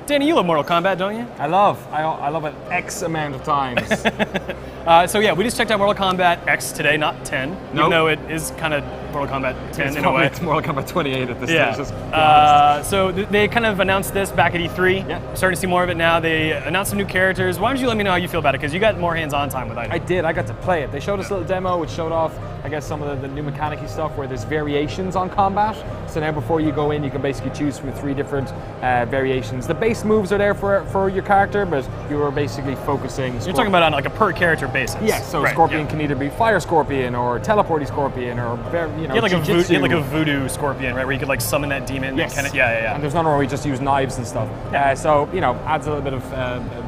Danny, you love Mortal Kombat, don't you? I love it X amount of times. So yeah, we just checked out Mortal Kombat X today, not 10. Nope. Even though it is kind of Mortal Kombat 10 in a way. It's Mortal Kombat 28 at this Yeah. stage. Just be honest. So they kind of announced this back at E3. Yeah. We're starting to see more of it now. They announced some new characters. Why don't you let me know how you feel about it? Because you got more hands-on time with it. I did. I got to play it. They showed us a little demo, which showed off, I guess, some of the new mechanic-y stuff where there's variations on combat. So now before you go in, you can basically choose from 3 different variations. The base moves are there for your character, but you are basically focusing. You're talking about on like a per character basis. Yeah. So right, Scorpion yeah. can either be Fire Scorpion or Teleporty Scorpion or You had like a voodoo scorpion, right, where you could like summon that demon. Yes. And yeah. And there's none where we just use knives and stuff. Yeah. So adds a little bit of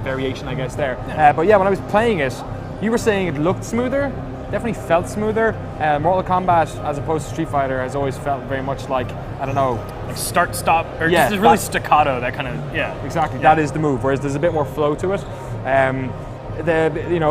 variation, I guess, there. Yeah. But yeah, when I was playing it, you were saying it looked smoother. Definitely felt smoother. Mortal Kombat, as opposed to Street Fighter, has always felt very much like, I don't know, like start, stop, or yeah, just really staccato. That kind of Exactly. Yeah. That is the move. Whereas there's a bit more flow to it.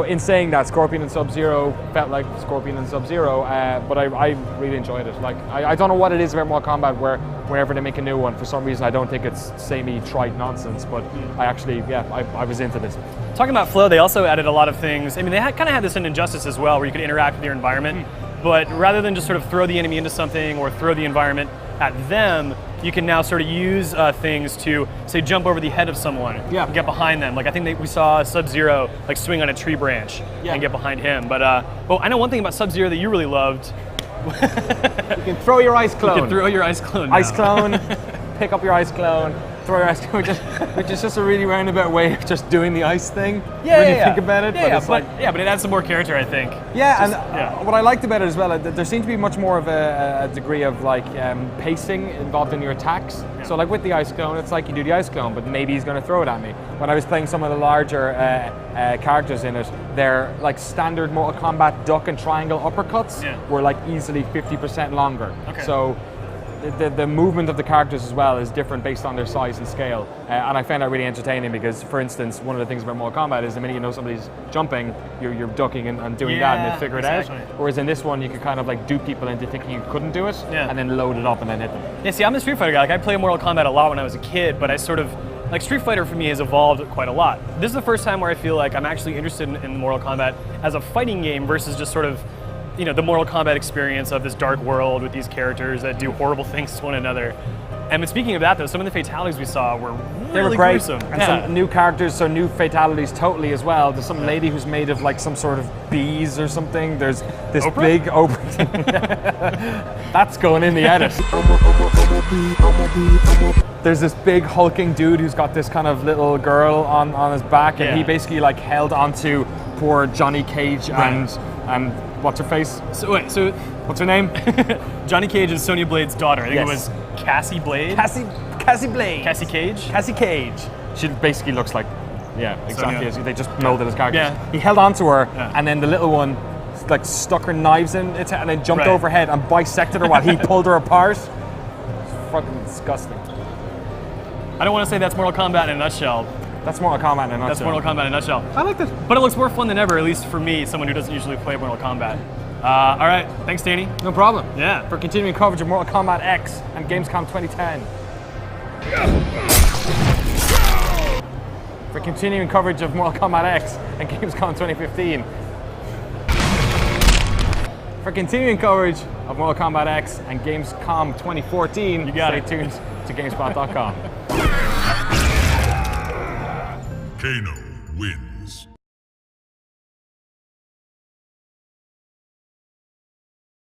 In saying that, Scorpion and Sub-Zero felt like Scorpion and Sub-Zero, but I really enjoyed it. Like I don't know what it is about Mortal Kombat where whenever they make a new one, for some reason I don't think it's samey trite nonsense, but I actually, I was into this. Talking about flow, they also added a lot of things. I mean, they kind of had this in Injustice as well, where you could interact with your environment, but rather than just sort of throw the enemy into something or throw the environment at them, you can now sort of use things to, say, jump over the head of someone and get behind them. Like I think we saw Sub-Zero like swing on a tree branch and get behind him. But I know one thing about Sub-Zero that you really loved. You can throw your ice clone. You can throw your ice clone now. Ice clone, pick up your ice clone, throw your ice clone, which is just a really roundabout way of just doing the ice thing. When you think about it. But it adds some more character, I think. What I liked about it as well, there seemed to be much more of a degree of like pacing involved in your attacks. Yeah. So like with the ice clone, it's like you do the ice clone, but maybe he's going to throw it at me. When I was playing some of the larger characters in it, their like standard Mortal Kombat duck and triangle uppercuts were like easily 50% longer. Okay. So the movement of the characters as well is different based on their size and scale, and I found that really entertaining because, for instance, one of the things about Mortal Kombat is the minute you know somebody's jumping, you're ducking and doing that, and they figure it out. Whereas in this one, you could kind of like dupe people into thinking you couldn't do it, and then load it up and then hit them. Yeah, see, I'm a Street Fighter guy. Like I played Mortal Kombat a lot when I was a kid, but I sort of like Street Fighter for me has evolved quite a lot. This is the first time where I feel like I'm actually interested in Mortal Kombat as a fighting game versus just sort of, the Mortal Kombat experience of this dark world with these characters that do horrible things to one another. And speaking of that, though, some of the fatalities we saw were really they were great. gruesome. And some new characters, so new fatalities totally as well. There's some lady who's made of like some sort of bees or something. There's this big Oprah. That's going in the edit. There's this big hulking dude who's got this kind of little girl on his back, and he basically like held onto poor Johnny Cage and what's her face? So What's her name? Johnny Cage is Sonya Blade's daughter. I think it was Cassie Blade. Cassie Blade. Cassie Cage. Cassie Cage. She basically looks like, exactly as they just molded his character. Yeah. He held onto her, and then the little one like stuck her knives in it and then jumped overhead and bisected her while he pulled her apart. It's fucking disgusting. I don't want to say that's Mortal Kombat in a nutshell. That's Mortal Kombat in a nutshell. That's Mortal Kombat in a nutshell. I like this. But it looks more fun than ever, at least for me, someone who doesn't usually play Mortal Kombat. All right, thanks, Danny. No problem. Yeah. For continuing coverage of Mortal Kombat X and Gamescom 2010. For continuing coverage of Mortal Kombat X and Gamescom 2015. For continuing coverage of Mortal Kombat X and Gamescom 2014, stay tuned to GameSpot.com. Kano wins.